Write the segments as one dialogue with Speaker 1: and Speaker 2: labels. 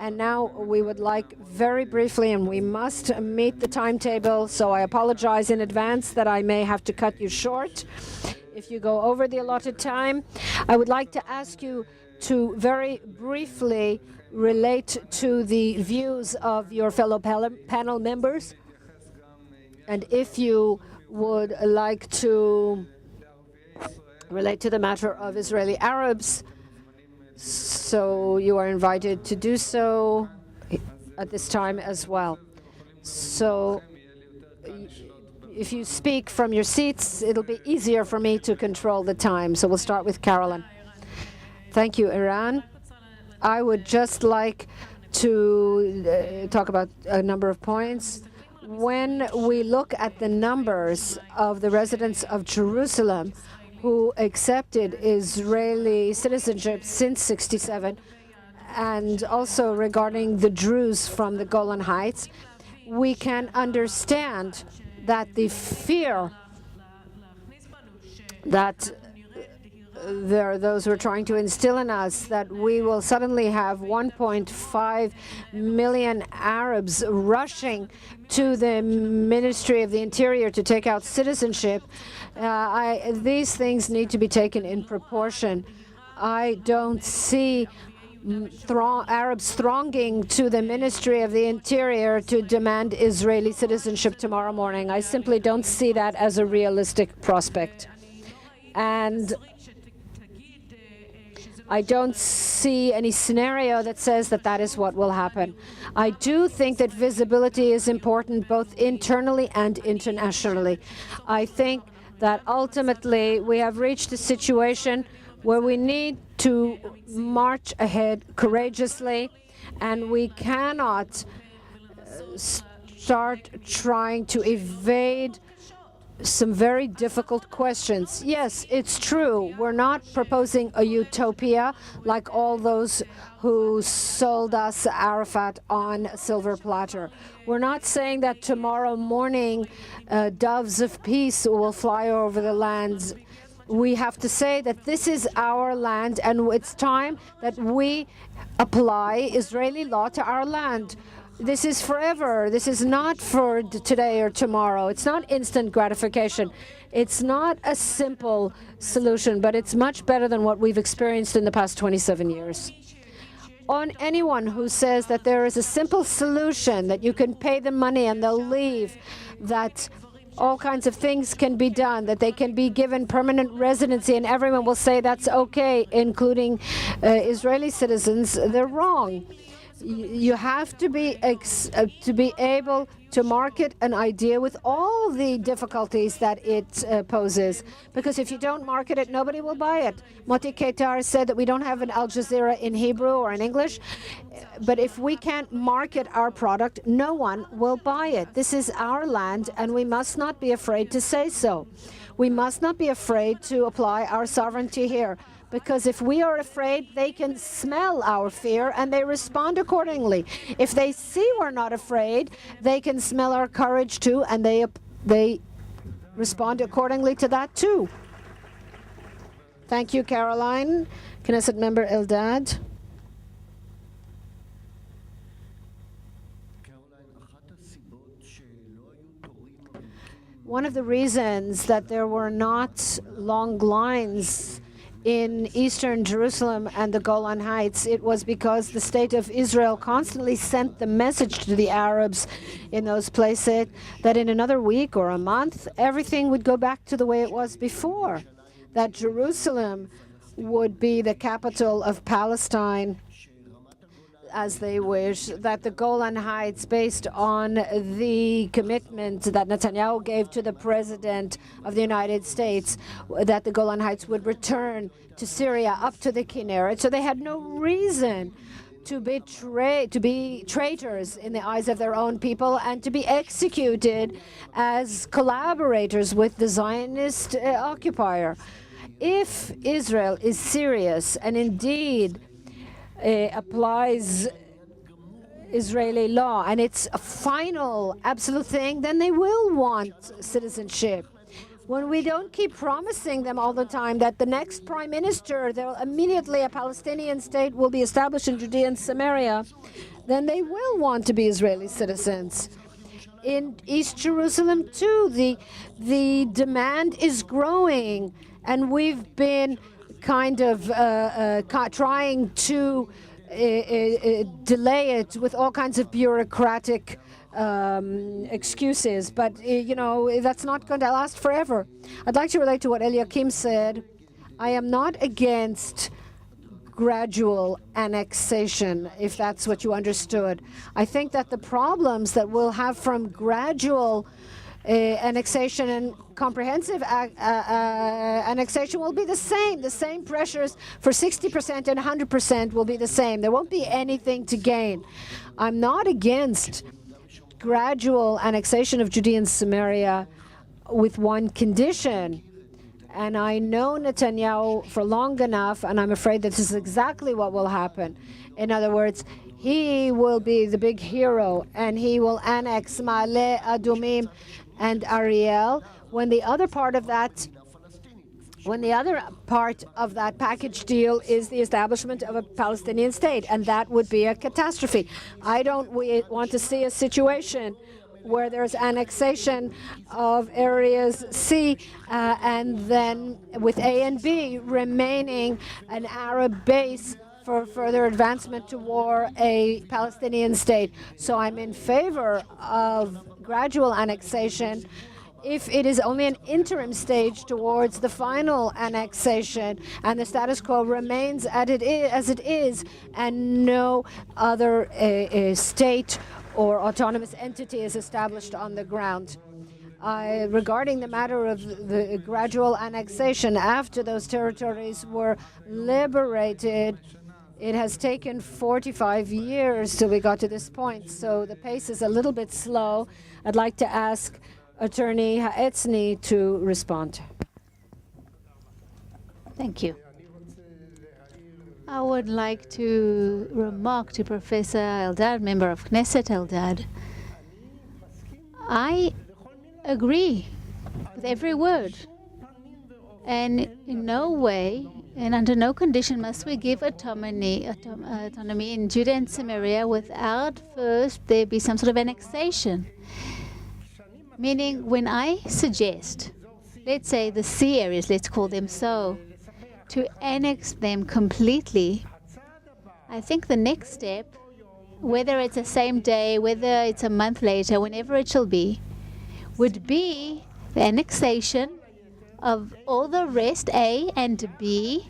Speaker 1: And now we would like very briefly, and we must meet the timetable, so I apologize in advance that I may have to cut you short if you go over the allotted time. I would like to ask you to very briefly relate to the views of your fellow panel members, and if you would like to relate to the matter of Israeli Arabs, so you are invited to do so at this time as well. So if you speak from your seats, it'll be easier for me to control the time. So we'll start with Carolyn. Thank you, Iran. I would just like to talk about a number of points. When we look at the numbers of the residents of Jerusalem who accepted Israeli citizenship since '67, and also regarding the Druze from the Golan Heights, we can understand that the fear that there are those who are trying to instill in us that we will suddenly have 1.5 million Arabs rushing to the Ministry of the Interior to take out citizenship. These things need to be taken in proportion. I don't see Arabs thronging to the Ministry of the Interior to demand Israeli citizenship tomorrow morning. I simply don't see that as a realistic prospect. And I don't see any scenario that says that that is what will happen. I do think that visibility is important both internally and internationally. I think that ultimately we have reached a situation where we need to march ahead courageously, and we cannot start trying to evade some very difficult questions. Yes, it's true. We're not proposing a utopia like all those who sold us Arafat on a silver platter. We're not saying that tomorrow morning doves of peace will fly over the lands. We have to say that this is our land, and it's time that we apply Israeli law to our land. This is forever. This is not for today or tomorrow. It's not instant gratification. It's not a simple solution, but it's much better than what we've experienced in the past 27 years. On anyone who says that there is a simple solution, that you can pay them money and they'll leave, that all kinds of things can be done, that they can be given permanent residency and everyone will say that's okay, including Israeli citizens, they're wrong. You have to be able to market an idea with all the difficulties that it poses. Because if you don't market it, nobody will buy it. Moti Ketar said that we don't have an Al Jazeera in Hebrew or in English. But if we can't market our product, no one will buy it. This is our land, and we must not be afraid to say so. We must not be afraid to apply our sovereignty here. Because if we are afraid, they can smell our fear and they respond accordingly. If they see we're not afraid, they can smell our courage too, and they respond accordingly to that too. Thank you, Caroline. Knesset member Eldad. One of the reasons that there were not long lines in eastern Jerusalem and the Golan Heights, it was because the state of Israel constantly sent the message to the Arabs in those places that in another week or a month, everything would go back to the way it was before, that Jerusalem would be the capital of Palestine as they wish, that the Golan Heights, based on the commitment that Netanyahu gave to the President of the United States, that the Golan Heights would return to Syria up to the Kinneret. So they had no reason to be traitors in the eyes of their own people and to be executed as collaborators with the Zionist occupier. If Israel is serious and indeed applies Israeli law, and it's a final, absolute thing, then they will want citizenship. when we don't keep promising them all the time that the next prime minister, immediately a Palestinian state will be established in Judea and Samaria, then they will want to be Israeli citizens. In East Jerusalem, too, the demand is growing, and we've been kind of trying to delay it with all kinds of bureaucratic excuses, but that's not going to last forever. I'd like to relate to what Eliakim said. I am not against gradual annexation, if that's what you understood. I think that the problems that we'll have from gradual annexation and comprehensive annexation will be the same. The same pressures for 60% and 100% will be the same. There won't be anything to gain. I'm not against gradual annexation of Judea and Samaria with one condition. And I know Netanyahu for long enough, and I'm afraid that this is exactly what will happen. In other words, he will be the big hero, and he will annex Ma'ale Adumim and Ariel. When the other part of that package deal is the establishment of a Palestinian state, and that would be a catastrophe. I don't want to see a situation where there's annexation of areas C and then with A and B remaining an Arab base for further advancement toward a Palestinian state. So I'm in favor of gradual annexation if it is only an interim stage towards the final annexation and the status quo remains as it is and no other state or autonomous entity is established on the ground. Regarding the matter of the gradual annexation, after those territories were liberated, it has taken 45 years till we got to this point, so the pace is a little bit slow. I'd like to ask Attorney Ha'etzny to respond.
Speaker 2: Thank you. I would like to remark to Professor Eldad, member of Knesset Eldad. I agree with every word. And in no way and under no condition must we give autonomy in Judea and Samaria without first there be some sort of annexation. Meaning, when I suggest, let's say the sea areas, let's call them so, to annex them completely, I think the next step, whether it's the same day, whether it's a month later, whenever it shall be, would be the annexation of all the rest, A and B,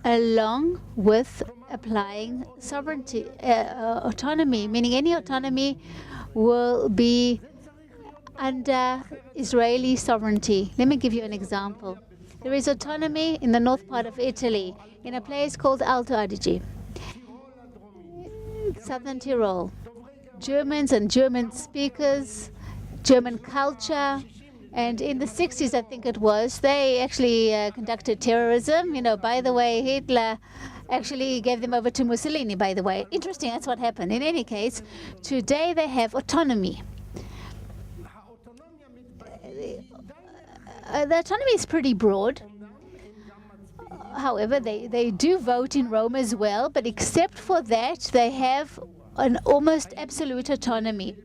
Speaker 2: along with applying sovereignty, autonomy, meaning any autonomy will be under Israeli sovereignty. Let me give you an example. There is autonomy in the north part of Italy, in a place called Alto Adige, Southern Tyrol. Germans and German speakers, German culture, and in the 60s, I think it was, they actually conducted terrorism. By the way, Hitler actually gave them over to Mussolini, by the way. Interesting, that's what happened. In any case, today they have autonomy. The autonomy is pretty broad. However, they do vote in Rome as well, but except for that, they have an almost absolute autonomy.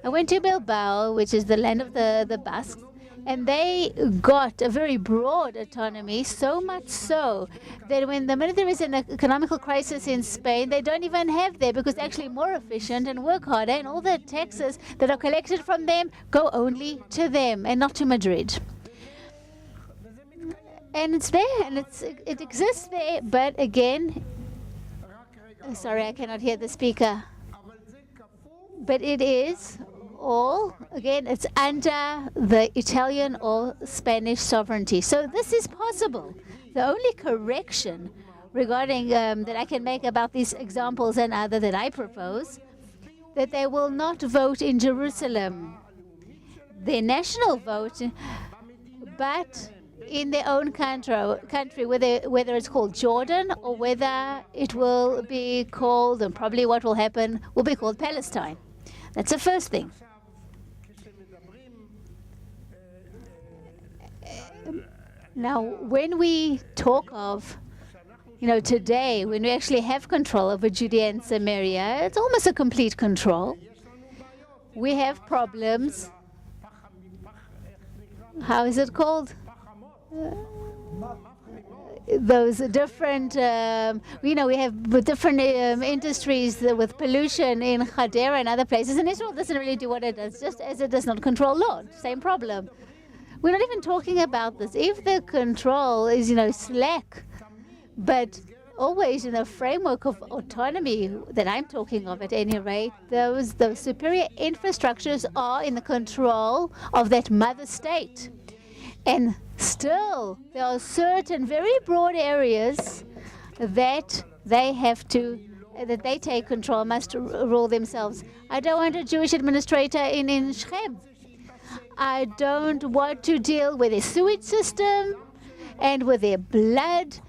Speaker 2: I went to Bilbao, which is the land of the Basques, and they got a very broad autonomy, so much so that the minute there is an economical crisis in Spain, they don't even have there because they're actually more efficient and work harder, and all the taxes that are collected from them go only to them and not to Madrid. And it's there, and it exists there, but again, sorry, I cannot hear the speaker. But it is all, again, it's under the Italian or Spanish sovereignty. So this is possible. The only correction regarding that I can make about these examples and other that I propose, that they will not vote in Jerusalem, their national vote, but in their own country, whether it's called Jordan or whether it will be called, and probably what will happen, will be called Palestine. That's the first thing. Now, when we talk of, today, when we actually have control over Judea and Samaria, it's almost a complete control. We have problems. How is it called? Those different, we have different industries with pollution in Judea and other places, and Israel doesn't really do what it does, just as it does not control Lord. Same problem. We're not even talking about this. If the control is, slack, but always in the framework of autonomy that I'm talking of, at any rate, those superior infrastructures are in the control of that mother state. And still, there are certain very broad areas that they take control, must rule themselves. I don't want a Jewish administrator in Shechem. I don't want to deal with their sewage system and with their blood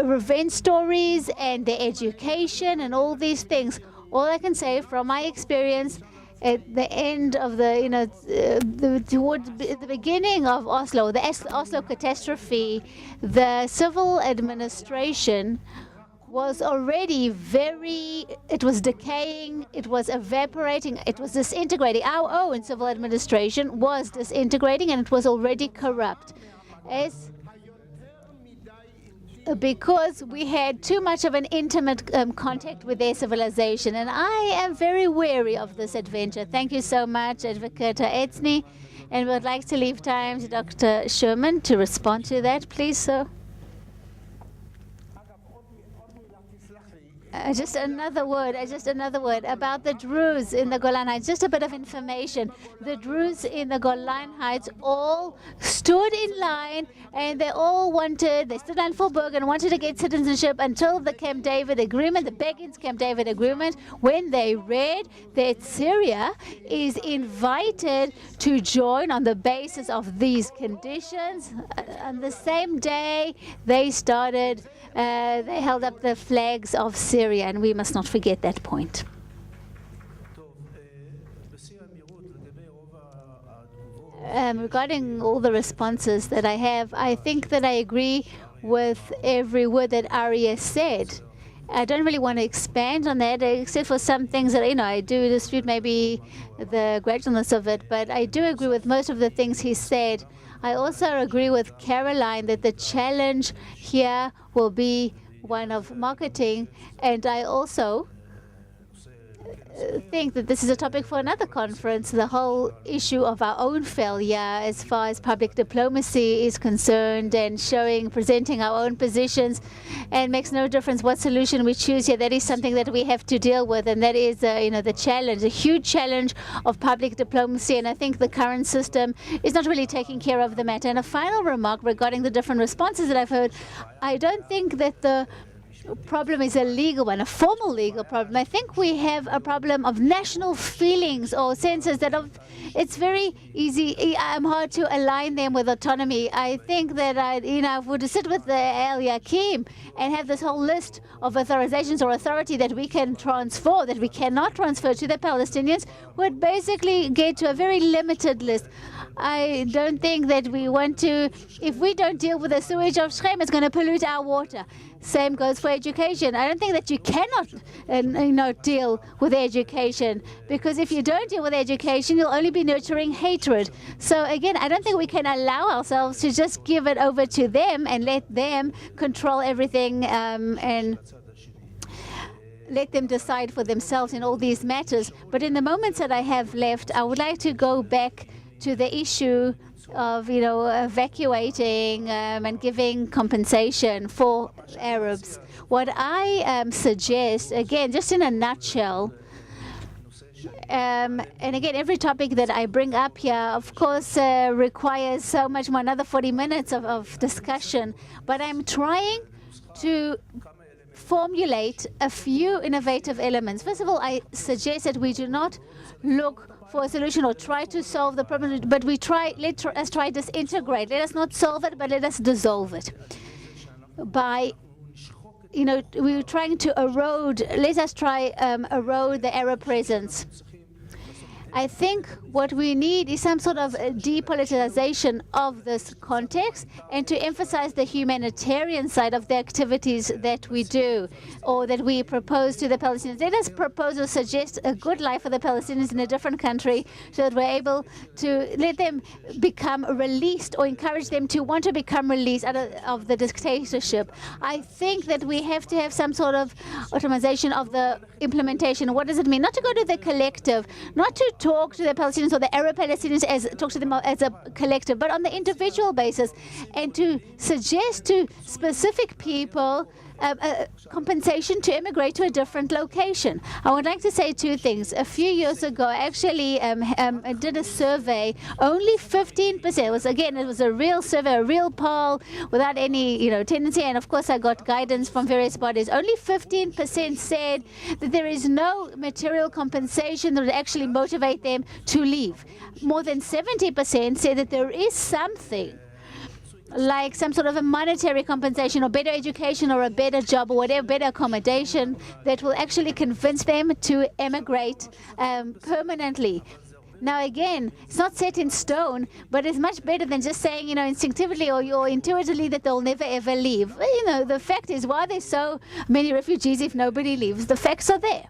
Speaker 2: revenge stories and their education and all these things. All I can say from my experience at the end of toward the beginning of Oslo, the Oslo catastrophe, the civil administration was already it was decaying, it was evaporating, it was disintegrating. Our own civil administration was disintegrating, and it was already corrupt. Because we had too much of an intimate contact with their civilization. And I am very wary of this adventure. Thank you so much, Advocate Etzny. And we would like to leave time to Dr. Sherman to respond to that, please, sir. Just another word about the Druze in the Golan Heights. Just a bit of information. The Druze in the Golan Heights all stood in line, and they stood in for Berg and wanted to get citizenship until the Camp David Agreement, the Begin's Camp David Agreement, when they read that Syria is invited to join on the basis of these conditions. On the same day, they held up the flags of Syria, and we must not forget that point. Regarding all the responses that I have, I think that I agree with every word that Arya said. I don't really want to expand on that, except for some things that, I do dispute maybe the gradualness of it, but I do agree with most of the things he said. I also agree with Caroline that the challenge here will be one of marketing, and I also think that this is a topic for another conference, the whole issue of our own failure as far as public diplomacy is concerned, and presenting our own positions, and makes no difference what solution we choose here. That is something that we have to deal with, and that is the challenge, a huge challenge of public diplomacy, and I think the current system is not really taking care of the matter. And a final remark regarding the different responses that I've heard, I don't think that the problem is a legal one, a formal legal problem. I think we have a problem of national feelings or senses that it's very easy. I'm hard to align them with autonomy. I think that I would sit with the El Yakim and have this whole list of authorizations or authority that we can transfer, that we cannot transfer to the Palestinians, would basically get to a very limited list. I don't think that we want to, if we don't deal with the sewage of Shechem, it's going to pollute our water. Same goes for education. I don't think that you cannot deal with education, because if you don't deal with education, you'll only be nurturing hatred. So again, I don't think we can allow ourselves to just give it over to them and let them control everything and let them decide for themselves in all these matters. But in the moments that I have left, I would like to go back to the issue of evacuating and giving compensation for Arabs. What I suggest, again, just in a nutshell, and again, every topic that I bring up here, of course, requires so much more, another 40 minutes of discussion, but I'm trying to formulate a few innovative elements. First of all, I suggest that we do not look for a solution or try to solve the problem, but let us try disintegrate. Let us not solve it, but let us dissolve it. By, we're trying to erode, let us try erode the Arab presence. I think what we need is some sort of a depoliticization of this context and to emphasize the humanitarian side of the activities that we do or that we propose to the Palestinians. Let us propose or suggest a good life for the Palestinians in a different country so that we're able to let them become released or encourage them to want to become released out of the dictatorship. I think that we have to have some sort of automation of the implementation. What does it mean? Not to go to the collective, not to talk to the Palestinians or the Arab Palestinians talk to them as a collective, but on the individual basis, and to suggest to specific people compensation to immigrate to a different location. I would like to say two things. A few years ago, I actually did a survey. Only 15%. It was a real survey, a real poll, without any tendency. And of course, I got guidance from various bodies. Only 15% said that there is no material compensation that would actually motivate them to leave. More than 70% said that there is something, like some sort of a monetary compensation or better education or a better job or whatever, better accommodation that will actually convince them to emigrate permanently. Now, again, it's not set in stone, but it's much better than just saying, instinctively or intuitively that they'll never ever leave. The fact is, why are there so many refugees if nobody leaves? The facts are there.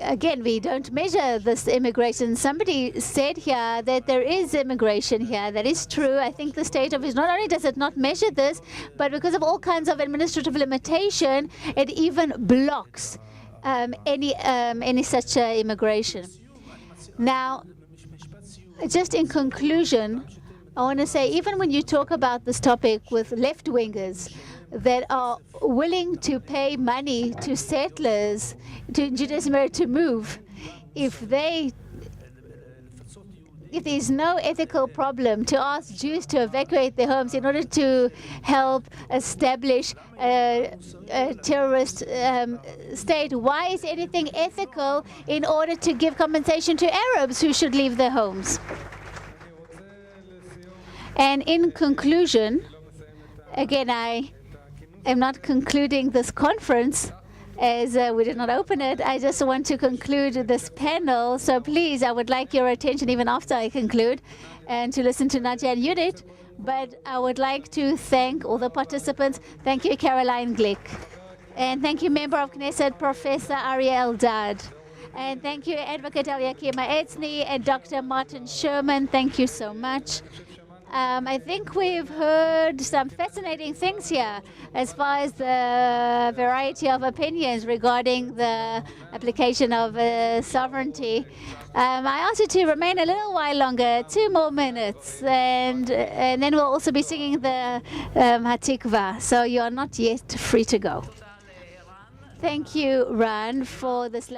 Speaker 2: Again, we don't measure this immigration. Somebody said here that there is immigration here. That is true. I think the state of Israel, not only does it not measure this, but because of all kinds of administrative limitation, it even blocks any such immigration. Now, just in conclusion, I want to say, even when you talk about this topic with left-wingers that are willing to pay money to settlers to Judea Samaria to move, if there's no ethical problem to ask Jews to evacuate their homes in order to help establish a terrorist state, why is anything ethical in order to give compensation to Arabs who should leave their homes? And in conclusion, again, I am not concluding this conference as we did not open it. I just want to conclude this panel. So please, I would like your attention even after I conclude and to listen to Nadia and Judith. But I would like to thank all the participants. Thank you, Caroline Glick. And thank you, Member of Knesset, Professor Ariel Dad. And thank you, Advocate Eliakima Etzni and Dr. Martin Sherman. Thank you so much. I think we've heard some fascinating things here as far as the variety of opinions regarding the application of sovereignty. I ask you to remain a little while longer, 2 more minutes, and then we'll also be singing the Hatikva, so you are not yet free to go. Thank you, Ran, for this